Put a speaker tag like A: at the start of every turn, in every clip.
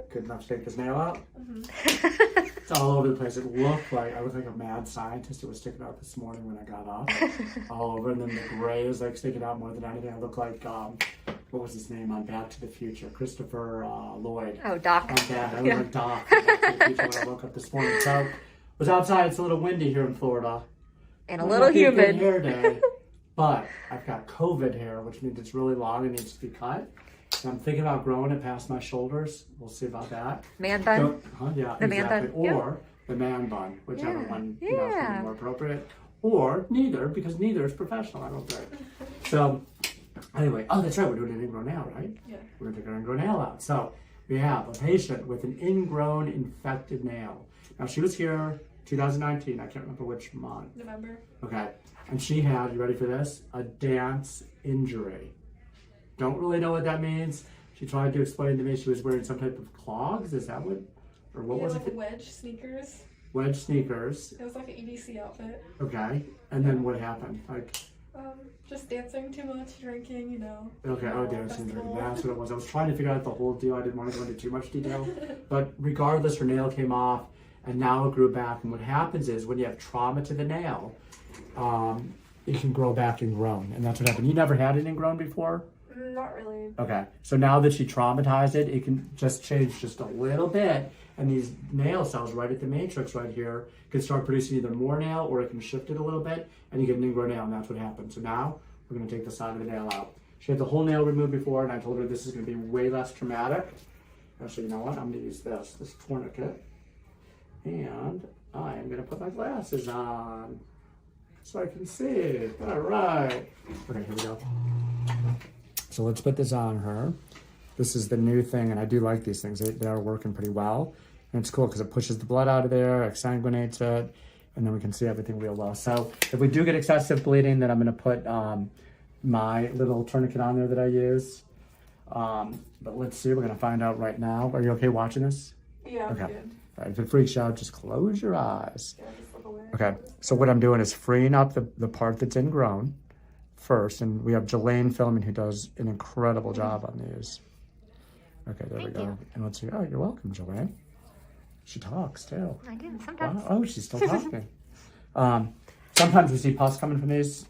A: Good enough to take this nail out? It's all over the place. I look like a mad scientist. It was sticking out this morning when I got up. All over, and then the gray is like sticking out more than anything. I look like, what was his name on Back to the Future? Christopher Lloyd.
B: Oh, Doc.
A: On that. I look like Doc on Back to the Future when I woke up this morning. So, I was outside. It's a little windy here in Florida.
B: And a little humid.
A: Hair day, but I've got COVID hair, which means it's really long and needs to be cut. And I'm thinking about growing it past my shoulders. We'll see about that.
B: Man bun?
A: Yeah,
B: the
A: exactly.
B: man bun.
A: Or the man bun, whichever one is going to be more appropriate. Or neither, because neither is professional, I don't think. So, anyway, that's right, we're doing an ingrown nail, right?
C: Yeah.
A: We're going to take our ingrown nail out. So, we have a patient with an ingrown infected nail. Now, she was here 2019, I can't remember which month.
C: November.
A: Okay, and she had, you ready for this? A dance injury. Don't really know what that means. She tried to explain to me she was wearing some type of clogs. Is that what, or what was
C: like
A: it?
C: Wedge sneakers.
A: Wedge sneakers.
C: It was like an EDC outfit.
A: Okay, and then what happened? Like,
C: just dancing too much, drinking, you know.
A: Okay, dancing,
C: festival.
A: drinking. That's what it was. I was trying to figure out the whole deal. I didn't want to go into too much detail, but regardless, her nail came off, and now it grew back. And what happens is when you have trauma to the nail, it can grow back ingrown, and that's what happened. You never had it ingrown before?
C: Not really.
A: Okay, so now that she traumatized it, it can just change just a little bit, and these nail cells right at the matrix right here can start producing either more nail, or it can shift it a little bit, and you get an ingrown nail, and that's what happened. So now we're going to take the side of the nail out. She had the whole nail removed before, and I told her this is going to be way less traumatic. Actually, you know what? I'm going to use this tourniquet, and I am going to put my glasses on so I can see. All right. Okay, here we go. So let's put this on her. This is the new thing, and I do like these things. They are working pretty well. And it's cool because it pushes the blood out of there, exsanguinates it, and then we can see everything real well. So if we do get excessive bleeding, then I'm going to put my little tourniquet on there that I use. But let's see. We're going to find out right now. Are you okay watching this?
C: Yeah,
A: okay.
C: Good.
A: All right, if it freaks you out, just close your eyes.
C: Yeah, just look away.
A: Okay, so what I'm doing is freeing up the part that's ingrown first, and we have Jelaine filming who does an incredible job on these. Okay, there we go.
B: You.
A: And let's see. Oh, you're welcome, Jelaine. She talks too.
B: I do, sometimes.
A: Wow. Oh, she's still talking. Sometimes we see pus coming from these.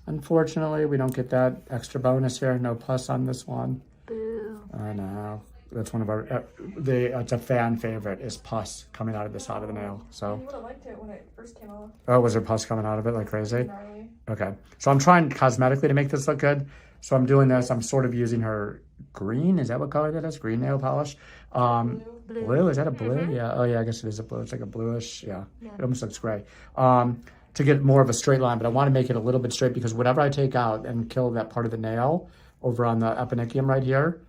A: Unfortunately, we don't get that extra bonus here. No pus on this one.
B: Boo.
A: I know. That's one of our, it's a fan favorite, is pus coming out of the side of the nail. So.
C: You would have liked it when it first came off.
A: Oh, was there pus coming out of it like crazy?
C: Gnarly.
A: Okay. So I'm trying cosmetically to make this look good. So I'm doing this. I'm sort of using her green. Is that what color that is? Green nail polish. Blue. Is that a blue?
B: Mm-hmm.
A: Yeah. Oh, yeah. I guess it is a blue. It's like a bluish. Yeah. It almost looks gray. To get more of a straight line, but I want to make it a little bit straight because whatever I take out and kill that part of the nail over on the eponychium right here,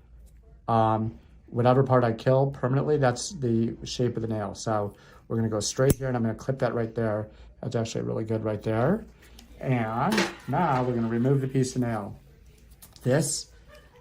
A: whatever part I kill permanently, that's the shape of the nail. So we're going to go straight here, and I'm going to clip that right there. That's actually really good right there. And now we're going to remove the piece of nail. This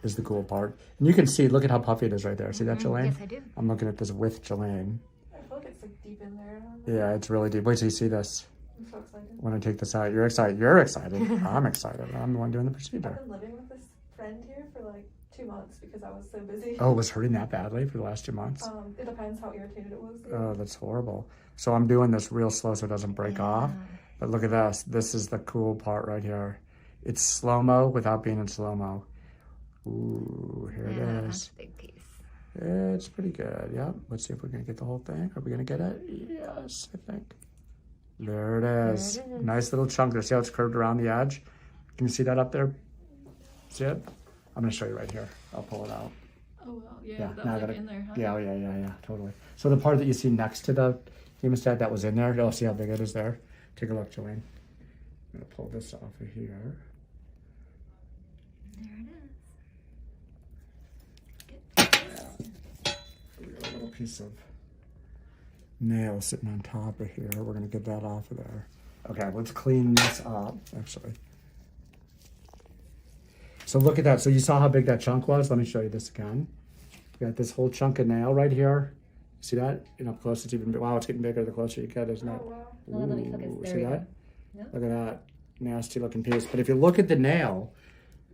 A: is the cool part. And you can see, look at how puffy it is right there. See that, Jelaine?
B: Yes, I do.
A: I'm looking at this with Jelaine.
C: I feel like it's like deep in there.
A: Yeah, it's really deep. Wait till you see this.
C: I'm so excited.
A: When I take this out, you're excited. You're excited. I'm excited. I'm the one doing the procedure.
C: I've been living with this friend here for like 2 months because I was so busy.
A: Oh, it was hurting that badly for the last 2 months?
C: It depends how irritated it was.
A: Oh, that's horrible. So I'm doing this real slow so it doesn't break off. But look at this. This is the cool part right here. It's slow-mo without being in slow-mo. Ooh, here it
B: That's
A: is.
B: a big piece.
A: It's pretty good. Yep. Let's see if we're going to get the whole thing. Are we going to get it? Yes, I think. There it is.
B: There it is.
A: Nice little chunk there. See how it's curved around the edge? Can you see that up there? See it? I'm going to show you right here. I'll pull it out.
C: Oh, well, yeah,
A: Yeah,
C: that
A: now I
C: was
A: gotta-
C: like in there, huh?
A: Yeah, yeah, totally. So the part that you see next to the hemostat that was in there, you'll see how big it is there. Take a look, Jelaine. I'm going to pull this off of here.
B: There it
A: We got a little piece of nail sitting on top of here. We're going to get that off of there. Okay, let's clean this up, actually. So look at that. So you saw how big that chunk was? Let me show you this again. We got this whole chunk of nail right here. See that? And up close, it's even big. Wow, it's getting bigger the closer you get, isn't it?
C: Oh, wow.
B: is. Let me focus.
A: Ooh,
B: There
A: see
B: we
A: that?
B: go. Yep.
A: Look at that nasty looking piece. But if you look at the nail,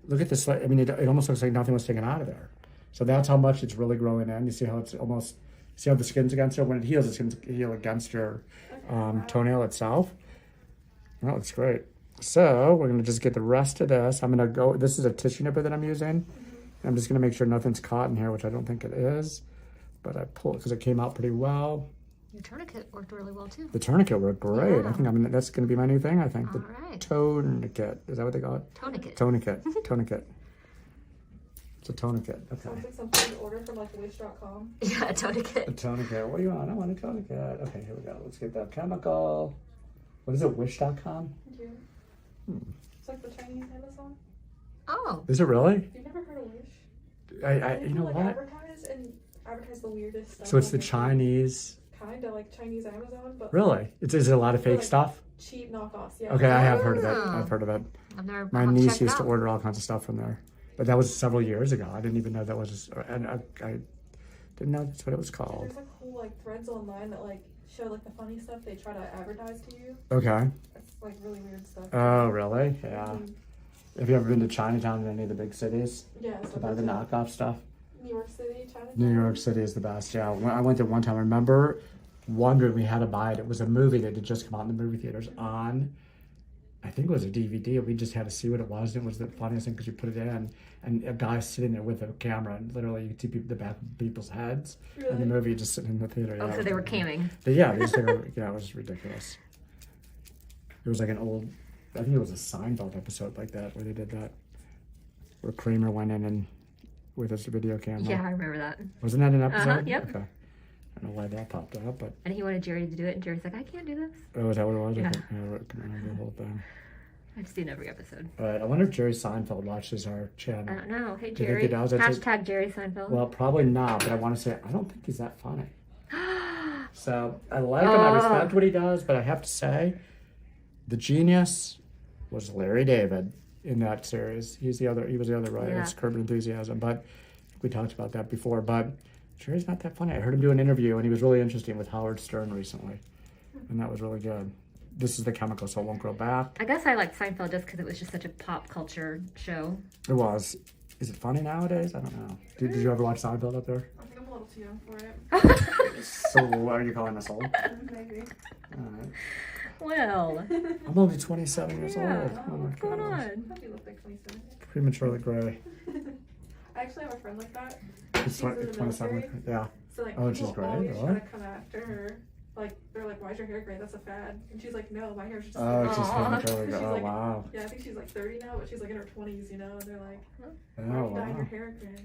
A: look at this. I mean, it almost looks like nothing was taken out of there. So that's how much it's really growing in. You see how it's almost, see how the skin's against it? When it heals, it's going to heal against your toenail itself. That looks great. So we're going to just get the rest of this. I'm going to go, this is a tissue nipper that I'm using. I'm just going to make sure nothing's caught in here, which I don't think it is. But I pulled because it came out pretty well.
B: Your tourniquet worked really well too.
A: The tourniquet worked great.
B: Yeah.
A: I think that's going to be my new thing, I think.
B: All
A: The
B: right.
A: tourniquet. Is that what they call it?
B: Tourniquet.
A: Tourniquet. It's a tourniquet. Okay.
C: Sounds like something you order from like wish.com.
B: Yeah, a
A: A
B: tourniquet.
A: tourniquet. What do you want? I want a tourniquet. Okay, here we go. Let's get that chemical. What is it? Wish.com?
C: Yeah. It's like the Chinese Amazon.
B: Oh.
A: Is it really?
C: You've never heard of Wish?
A: You know
C: like
A: what?
C: Advertise the weirdest stuff.
A: So it's the
C: on their
A: Chinese.
C: kind of like Chinese Amazon, but
A: Really? Is it a lot of fake
C: like-
A: stuff?
C: cheap knockoffs. Yeah.
A: Okay, I have heard of it.
B: Ah.
A: I've heard of it.
B: I've never.
A: My
B: I'll have
A: niece
B: check it
A: used to
B: out.
A: order all kinds of stuff from there. But that was several years ago. I didn't even know that was, and I didn't know that's what it was called.
C: There's like whole like threads online that like show like the funny stuff they try to advertise to you.
A: Okay.
C: It's like really weird stuff.
A: Oh, really? Yeah.
C: Mhm.
A: Have you ever been to Chinatown in any of the big cities
C: Yeah.
A: to
C: So
A: buy the knockoff stuff?
C: New York City, Chinatown.
A: New York City is the best. Yeah. When I went there one time, I remember wondering we had to buy it. It was a movie that had just come out in the movie theaters on, I think it was a DVD. We just had to see what it was. And it was the funniest thing because you put it in, and a guy sitting there with a camera, and literally you could see the back of people's heads.
C: Really?
A: And the movie just sitting in the theater.
B: Oh,
A: yeah.
B: so they were camming.
A: But yeah, yeah, it was ridiculous. It was like an old, I think it was a Seinfeld episode like that where they did that, where Kramer went in and with his video camera.
B: Yeah, I remember that.
A: Wasn't that an episode?
B: Yep.
A: Okay. I don't know why that popped up, but
B: And he wanted Jerry to do it, and Jerry's like, I can't do this.
A: oh, is that what it was?
B: Yeah.
A: I can't remember the whole thing.
B: I've seen every episode.
A: All right, I wonder if Jerry Seinfeld watches our
B: I
A: channel.
B: don't know. Hey,
A: you think
B: Jerry.
A: he does? I'd say-
B: Hashtag Jerry Seinfeld.
A: Well, probably not, but I want to say I don't think he's that funny. So I like him. I respect what he does, but I have to say, the genius was Larry David in that series. He was the other writer.
B: Yeah.
A: It's Curb Your Enthusiasm, but we talked about that before. But Jerry's not that funny. I heard him do an interview, and he was really interesting with Howard Stern recently, and that was really good. This is the chemical, so it won't grow back.
B: I guess I liked Seinfeld just because it was just such a pop culture show.
A: It was. Is it funny nowadays? I don't know. Did you ever watch Seinfeld up there?
C: I think I'm a little too young for it.
A: So what are you calling us old?
C: Maybe.
A: All right.
B: Well,
A: I'm only 27 years
B: yeah.
A: old. Oh my
B: What's going
A: gosh.
B: on?
C: Probably look like 27.
A: Prematurely gray.
C: I actually have a friend like that.
A: It's
C: She's in the
A: 27.
C: military.
A: Yeah.
C: So like,
A: Oh,
C: people
A: she's gray,
C: always
A: really?
C: try to come after her. Like they're like, "Why's your hair gray? That's a fad." And she's like, "No, my hair's just."
A: Oh, it's just
B: Aw.
A: prematurely gray.
C: She's
A: Oh,
C: like-
A: wow.
C: Yeah, I think she's like 30 now, but she's like in her 20s, you know. And they're like,
A: Oh,
C: "Why are you dyeing your
A: wow.
C: hair gray?"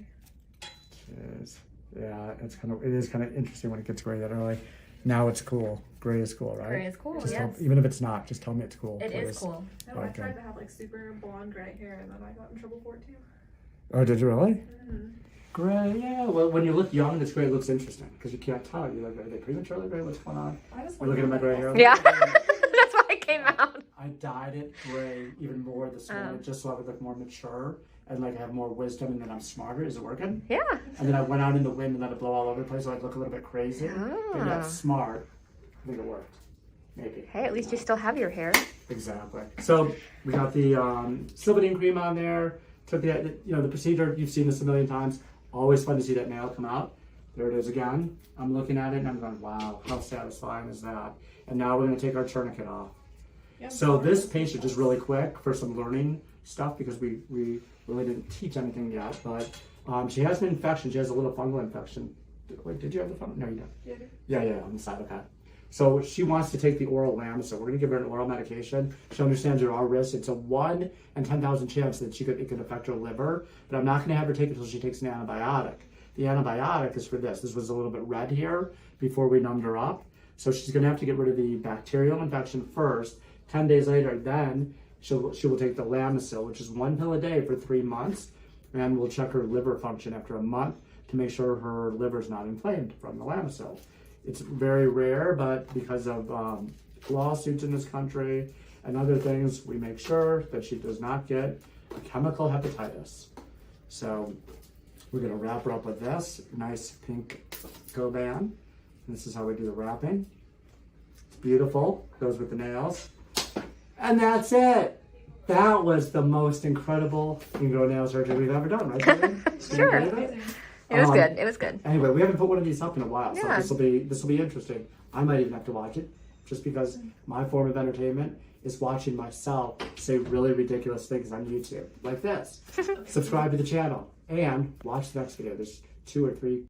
A: Jeez. Yeah, it is kind of interesting when it gets gray that early. Now it's cool. Gray is cool, right?
B: Gray is cool,
A: Just
B: yes.
A: even if it's not, just tell me it's cool.
B: It is
A: please.
B: cool.
C: No, I
A: Okay.
C: tried to have like super blonde gray hair, and then I got in trouble for it too.
A: Oh, did you really?
C: Mm-hmm.
A: Gray, yeah. Well, when you look young, it's gray. It looks interesting because you can't tell. You're like, are they prematurely gray? What's going on?
C: I just
A: You're looking at my gray hair.
B: Yeah. That's why it came out.
A: I dyed it gray even more this morning just so I would look more mature and like have more wisdom and then I'm smarter. Is it working?
B: Yeah.
A: And then I went out in the wind and let it blow all over the place so I'd look a little bit crazy. But yeah,
B: Ah.
A: smart. I think it worked. Maybe.
B: Hey, at least you still have your hair.
A: Exactly. So we got the Silvadene cream on there. Took the procedure. You've seen this a million times. Always fun to see that nail come out. There it is again. I'm looking at it and I'm going, wow, how satisfying is that? And now we're going to take our tourniquet off.
C: Yeah,
A: So this patient, just really quick for some learning stuff because we really didn't teach anything yet, but she has an infection. She has a little fungal infection. Wait, did you have the fungal? No, you didn't. Yeah, on the side, okay. So she wants to take the oral Lamisil. We're going to give her an oral medication. She understands there are risks. It's a 1 in 10,000 chance that it could affect her liver, but I'm not going to have her take it until she takes an antibiotic. The antibiotic is for this. This was a little bit red here before we numbed her up. So she's going to have to get rid of the bacterial infection first. 10 days later, then she will take the Lamisil, which is 1 pill a day for 3 months, and we'll check her liver function after a month to make sure her liver's not inflamed from the Lamisil. It's very rare, but because of lawsuits in this country and other things, we make sure that she does not get a chemical hepatitis. So we're going to wrap her up with this nice pink go band. This is how we do the wrapping. It's beautiful. Goes with the nails. And that's it. That was the most incredible fingernail surgery we've ever done, right? Susan?
B: Sure.
A: Can you believe it?
B: It was good. It was good.
A: Anyway, we haven't put one of these up in a while, so
B: Yeah.
A: this will be interesting. I might even have to watch it, just because my form of entertainment is watching myself say really ridiculous things on YouTube, like this. Subscribe to the channel and watch the next video. There's 2 or 3